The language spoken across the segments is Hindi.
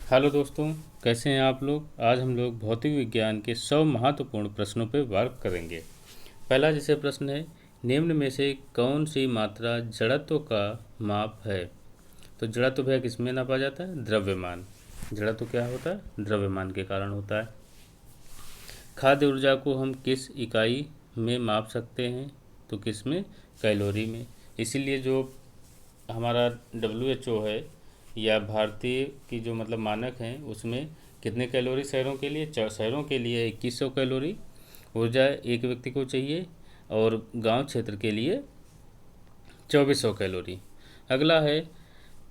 हेलो दोस्तों, कैसे हैं आप लोग। आज हम लोग भौतिक विज्ञान के 100 महत्वपूर्ण प्रश्नों पर वर्क करेंगे। पहला जैसे प्रश्न है, निम्न में से कौन सी मात्रा जड़त्व का माप है। तो जड़त्व भैया किस में नापा जाता है? द्रव्यमान। जड़त्व क्या होता है? द्रव्यमान के कारण होता है। खाद्य ऊर्जा को हम किस इकाई में माप सकते हैं? तो किस में? कैलोरी में। इसीलिए जो हमारा WHO है या भारतीय की जो मतलब मानक हैं उसमें कितने कैलोरी शहरों के लिए? शहरों के लिए 2100 कैलोरी ऊर्जा एक व्यक्ति को चाहिए और गांव क्षेत्र के लिए 2400 कैलोरी। अगला है,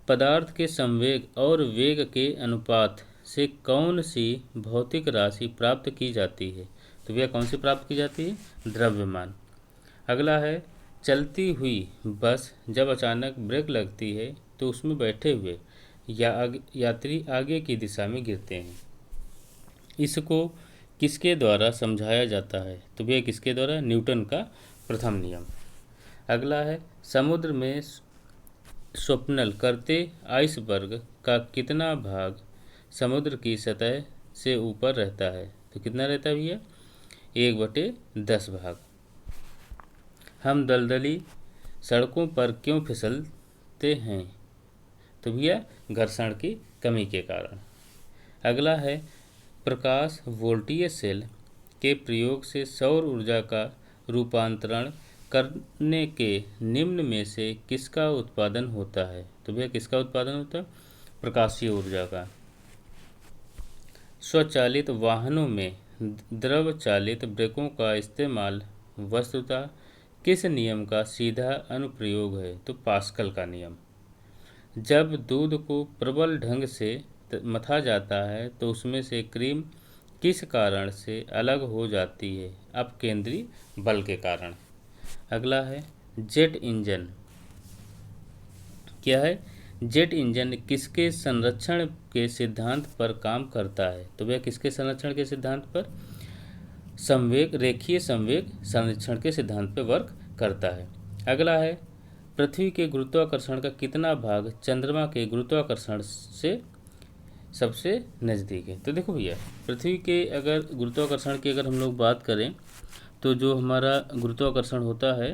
पदार्थ के संवेग और वेग के अनुपात से कौन सी भौतिक राशि प्राप्त की जाती है? तो भैया कौन सी प्राप्त की जाती है? द्रव्यमान। अगला है, चलती हुई बस जब अचानक ब्रेक लगती है तो उसमें बैठे हुए यात्री आगे की दिशा में गिरते हैं। इसको किसके द्वारा समझाया जाता है? तो भैया किसके द्वारा? न्यूटन का प्रथम नियम। अगला है, समुद्र में स्वप्नल करते आइसबर्ग का कितना भाग समुद्र की सतह से ऊपर रहता है? तो कितना रहता है भैया? 1/10 भाग। हम दलदली सड़कों पर क्यों फिसलते हैं? तो भैया घर्षण की कमी के कारण। अगला है, प्रकाश वोल्टीय सेल के प्रयोग से सौर ऊर्जा का रूपांतरण करने के निम्न में से किसका उत्पादन होता है? तो भैया किसका उत्पादन होता है? प्रकाशीय ऊर्जा का। स्वचालित वाहनों में द्रव चालित ब्रेकों का इस्तेमाल वस्तुतः किस नियम का सीधा अनुप्रयोग है? तो पास्कल का नियम। जब दूध को प्रबल ढंग से मथा जाता है तो उसमें से क्रीम किस कारण से अलग हो जाती है? अपकेंद्री बल के कारण। अगला है, जेट इंजन क्या है? जेट इंजन किसके संरक्षण के सिद्धांत पर काम करता है? तो वह किसके संरक्षण के सिद्धांत पर? रेखीय संवेग संरक्षण के सिद्धांत पर वर्क करता है। अगला है, पृथ्वी के गुरुत्वाकर्षण का कितना भाग चंद्रमा के गुरुत्वाकर्षण से सबसे नज़दीक है? तो देखो भैया, पृथ्वी के अगर गुरुत्वाकर्षण की अगर हम लोग बात करें तो जो हमारा गुरुत्वाकर्षण होता है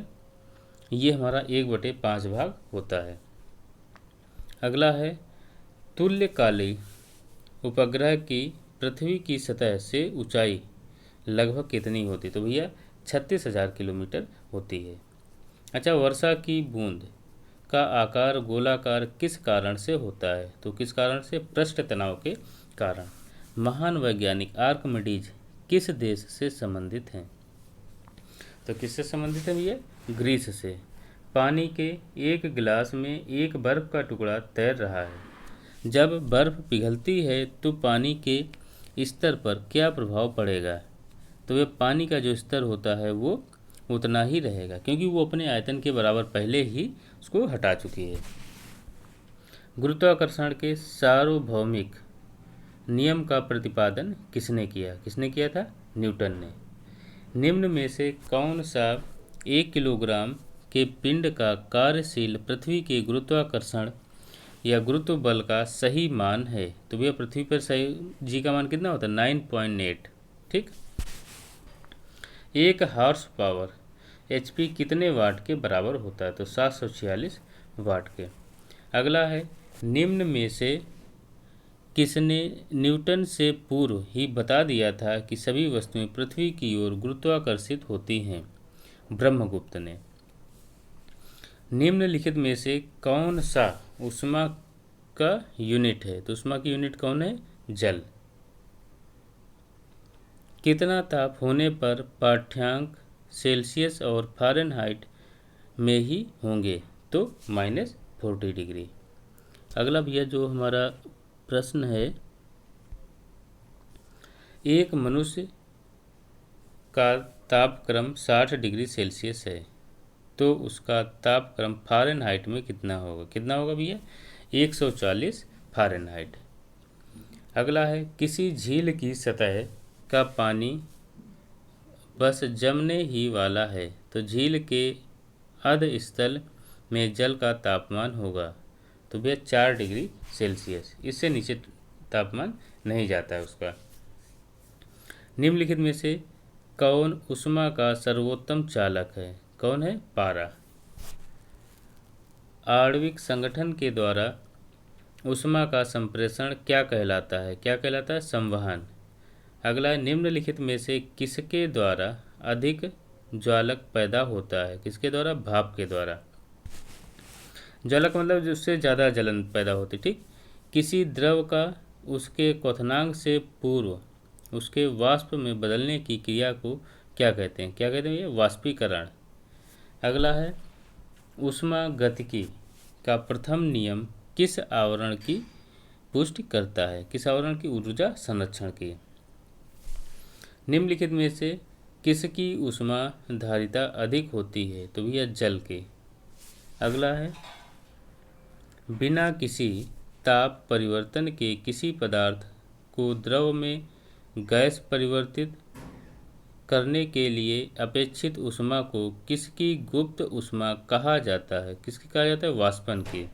ये हमारा 1/5 भाग होता है। अगला है, तुल्यकाली उपग्रह की पृथ्वी की सतह से ऊंचाई लगभग कितनी होती? तो भैया 36,000 किलोमीटर होती है। अच्छा, वर्षा की बूंद का आकार गोलाकार किस कारण से होता है? तो किस कारण से? पृष्ठ तनाव के कारण। महान वैज्ञानिक आर्किमिडीज किस देश से संबंधित हैं? तो किससे संबंधित है भैया? ग्रीस से। पानी के एक गिलास में एक बर्फ का टुकड़ा तैर रहा है। जब बर्फ पिघलती है तो पानी के स्तर पर क्या प्रभाव पड़ेगा? तो वह पानी का जो स्तर होता है वो उतना ही रहेगा क्योंकि वो अपने आयतन के बराबर पहले ही उसको हटा चुकी है। गुरुत्वाकर्षण के सार्वभौमिक नियम का प्रतिपादन किसने किया? किसने किया था? न्यूटन ने। निम्न में से कौन सा 1 किलोग्राम के पिंड का कार्यशील पृथ्वी के गुरुत्वाकर्षण या गुरुत्व बल का सही मान है? तो भैया पृथ्वी पर सही जी का मान कितना होता है? 9.8। ठीक। एक हॉर्स पावर HP कितने वाट के बराबर होता है? तो 746 वाट के। अगला है, निम्न में से किसने न्यूटन से पूर्व ही बता दिया था कि सभी वस्तुएं पृथ्वी की ओर गुरुत्वाकर्षित होती हैं? ब्रह्मगुप्त ने। निम्नलिखित में से कौन सा ऊष्मा का यूनिट है? तो ऊष्मा की यूनिट कौन है? जल। कितना ताप होने पर पाठ्यांक सेल्सियस और फ़ारेनहाइट में ही होंगे? तो -40 डिग्री। अगला भैया जो हमारा प्रश्न है, एक मनुष्य का तापक्रम 60 डिग्री सेल्सियस है तो उसका तापक्रम फ़ारेनहाइट में कितना होगा? कितना होगा भैया? 140 फ़ारेनहाइट। अगला है, किसी झील की सतह का पानी बस जमने ही वाला है तो झील के अधस्थल में जल का तापमान होगा? तो भैया 4 डिग्री सेल्सियस। इससे नीचे तापमान नहीं जाता है उसका। निम्नलिखित में से कौन ऊष्मा का सर्वोत्तम चालक है? कौन है? पारा। आणविक संगठन के द्वारा ऊष्मा का संप्रेषण क्या कहलाता है? क्या कहलाता है? संवहन। अगला, निम्नलिखित में से किसके द्वारा अधिक ज्वालक पैदा होता है? किसके द्वारा? भाप के द्वारा। ज्वालक मतलब जिससे ज़्यादा जलन पैदा होती, ठीक। किसी द्रव का उसके क्वथनांक से पूर्व उसके वाष्प में बदलने की क्रिया को क्या कहते हैं? क्या कहते हैं? ये वाष्पीकरण। अगला है, ऊष्मागतिकी का प्रथम नियम किस आवरण की पुष्टि करता है? किस आवरण की? ऊर्जा संरक्षण की। निम्नलिखित में से किसकी ऊष्मा धारिता अधिक होती है? तो भैया जल की। अगला है, बिना किसी ताप परिवर्तन के किसी पदार्थ को द्रव में गैस परिवर्तित करने के लिए अपेक्षित ऊष्मा को किसकी गुप्त ऊष्मा कहा जाता है? किसकी कहा जाता है? वाष्पन की।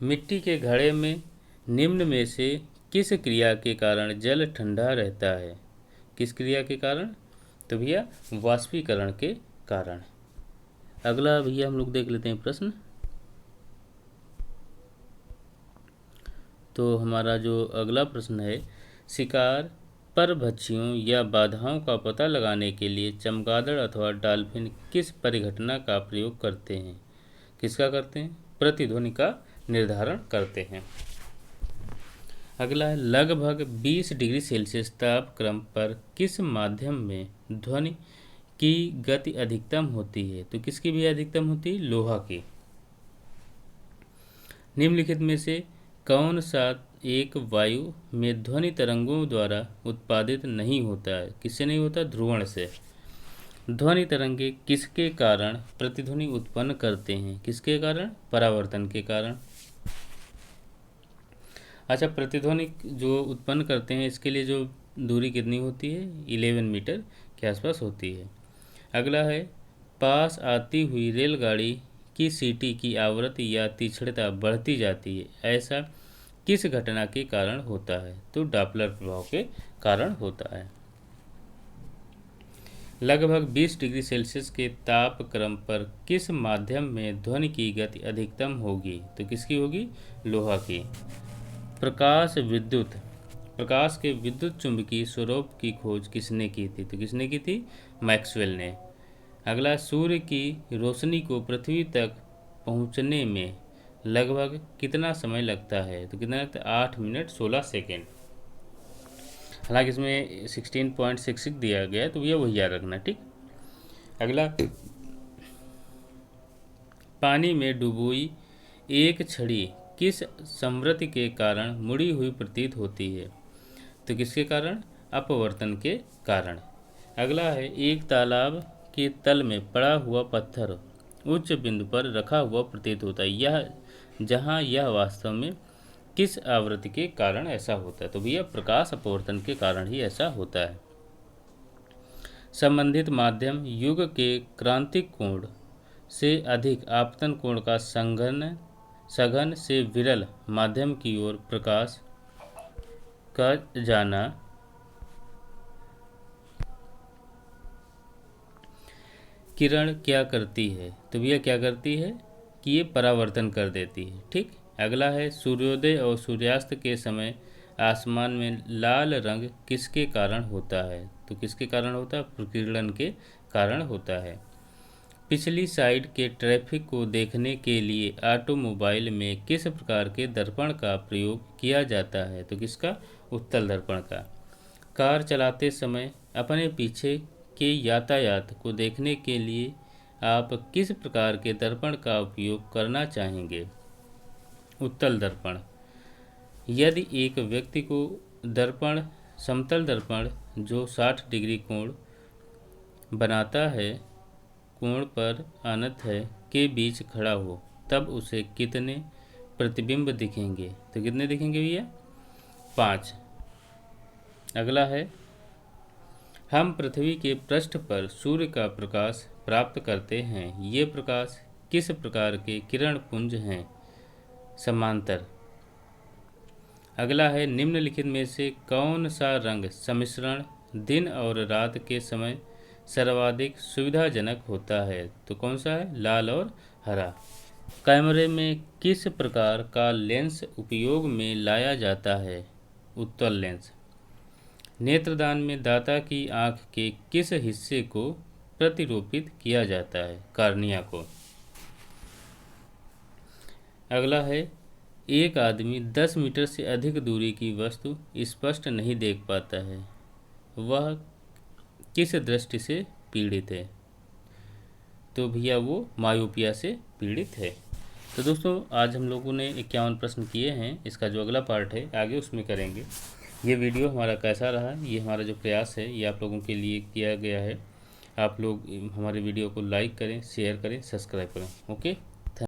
मिट्टी के घड़े में निम्न में से किस क्रिया के कारण जल ठंडा रहता है? किस क्रिया के कारण? तो भैया वाष्पीकरण के कारण। अगला भैया हम लोग देख लेते हैं प्रश्न। तो हमारा जो अगला प्रश्न है, शिकार परभक्षियों या बाधाओं का पता लगाने के लिए चमगादड़ अथवा डॉल्फिन किस परिघटना का प्रयोग करते हैं? किसका करते हैं? प्रतिध्वनि का निर्धारण करते हैं। अगला है, लगभग 20 डिग्री सेल्सियस तापक्रम पर किस माध्यम में ध्वनि की गति अधिकतम होती है? तो किसकी भी अधिकतम होती है? लोहा की। निम्नलिखित में से कौन सा एक वायु में ध्वनि तरंगों द्वारा उत्पादित नहीं होता है? किससे नहीं होता? ध्रुवण से। ध्वनि तरंगे किसके कारण प्रतिध्वनि उत्पन्न करते हैं? किसके कारण? परावर्तन के कारण। अच्छा, प्रतिध्वनि जो उत्पन्न करते हैं इसके लिए जो दूरी कितनी होती है? 11 मीटर के आसपास होती है। अगला है, पास आती हुई रेलगाड़ी की सीटी की आवृत्ति या तीक्ष्णता बढ़ती जाती है, ऐसा किस घटना के कारण होता है? तो डॉपलर प्रभाव के कारण होता है। लगभग 20 डिग्री सेल्सियस के तापक्रम पर किस माध्यम में ध्वनि की गति अधिकतम होगी? तो किसकी होगी? लोहा की। प्रकाश के विद्युत चुंबकीय स्वरूप की खोज किसने की थी? तो किसने की थी? मैक्सवेल ने। अगला, सूर्य की रोशनी को पृथ्वी तक पहुंचने में लगभग कितना समय लगता है? तो कितना लगता है? 8 मिनट 16 सेकेंड। हालांकि इसमें 16.66 दिया गया है, तो ये वही याद रखना, ठीक। अगला, पानी में डूबी एक छड़ी किस संवृत्ति के कारण मुड़ी हुई प्रतीत होती है? तो किसके कारण? अपवर्तन के कारण। अगला है, एक तालाब के तल में पड़ा हुआ पत्थर उच्च बिंदु पर रखा हुआ प्रतीत होता है, यह जहाँ यह वास्तव में किस आवृत्ति के कारण ऐसा होता है? तो भैया प्रकाश अपवर्तन के कारण ही ऐसा होता है। संबंधित माध्यम युग के क्रांतिक कोण से अधिक आपतन कोण का सघन से विरल माध्यम की ओर प्रकाश का जाना किरण क्या करती है? तो भैया क्या करती है कि ये परावर्तन कर देती है, ठीक। अगला है, सूर्योदय और सूर्यास्त के समय आसमान में लाल रंग किसके कारण होता है? तो किसके कारण होता है? प्रकीर्णन के कारण होता है। पिछली साइड के ट्रैफिक को देखने के लिए ऑटोमोबाइल में किस प्रकार के दर्पण का प्रयोग किया जाता है? तो किसका? उत्तल दर्पण का। कार चलाते समय अपने पीछे के यातायात को देखने के लिए आप किस प्रकार के दर्पण का उपयोग करना चाहेंगे? उत्तल दर्पण। यदि एक व्यक्ति को दर्पण, समतल दर्पण जो 60 डिग्री कोण बनाता है, कोण पर अनंत है के बीच खड़ा हो, तब उसे कितने प्रतिबिंब दिखेंगे? तो कितने दिखेंगे भैया? 5। अगला है, हम पृथ्वी के पृष्ठ पर सूर्य का प्रकाश प्राप्त करते हैं, ये प्रकाश किस प्रकार के किरण पुंज हैं? समांतर। अगला है निम्नलिखित में से कौन सा रंग सम्मिश्रण दिन और रात के समय सर्वाधिक सुविधाजनक होता है? तो कौन सा है? लाल और हरा। कैमरे में किस प्रकार का लेंस उपयोग में लाया जाता है? उत्तल लेंस। नेत्रदान में दाता की आँख के किस हिस्से को प्रतिरूपित किया जाता है? कार्निया को। अगला है एक आदमी 10 मीटर से अधिक दूरी की वस्तु स्पष्ट नहीं देख पाता है, वह किस दृष्टि से पीड़ित है? तो भैया वो मायोपिया से पीड़ित है। तो दोस्तों आज हम लोगों ने 51 प्रश्न किए हैं। इसका जो अगला पार्ट है आगे उसमें करेंगे। ये वीडियो हमारा कैसा रहा, ये हमारा जो प्रयास है ये आप लोगों के लिए किया गया है। आप लोग हमारे वीडियो को लाइक करें, शेयर करें, सब्सक्राइब करें। ओके।